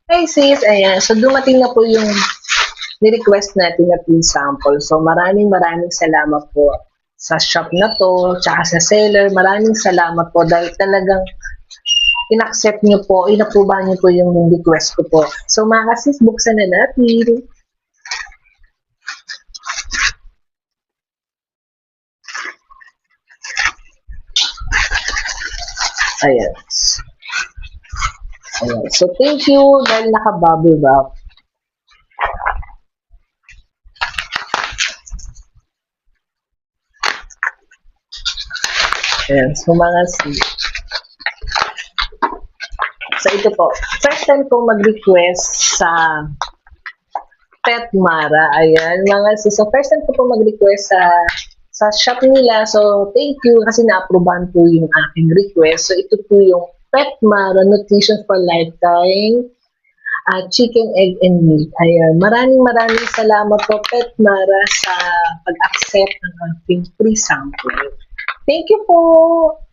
Hey sis, ayan. So dumating na po yung ni-request natin na free sample. So maraming maraming salamat po sa shop na to, tsaka sa seller. Maraming salamat po dahil talagang in-accept niyo po, in-approve niyo po yung request ko po. So mga sis, buksan na natin. Ayan. Ayan. So thank you dahil naka-bubble wrap. Ayan. So mga sis. So ito po, first time ko mag-request sa Pet Mara. Ayan, mga sis. So first time ko po mag-request sa shop nila. So thank you kasi na-approvean po yung aking request. So ito po yung Pet Mara Nutrition for Lifetime chicken, egg, and milk. Ayan, maraming maraming salamat po Pet Mara sa pag-accept ng aking free sample. Thank you po!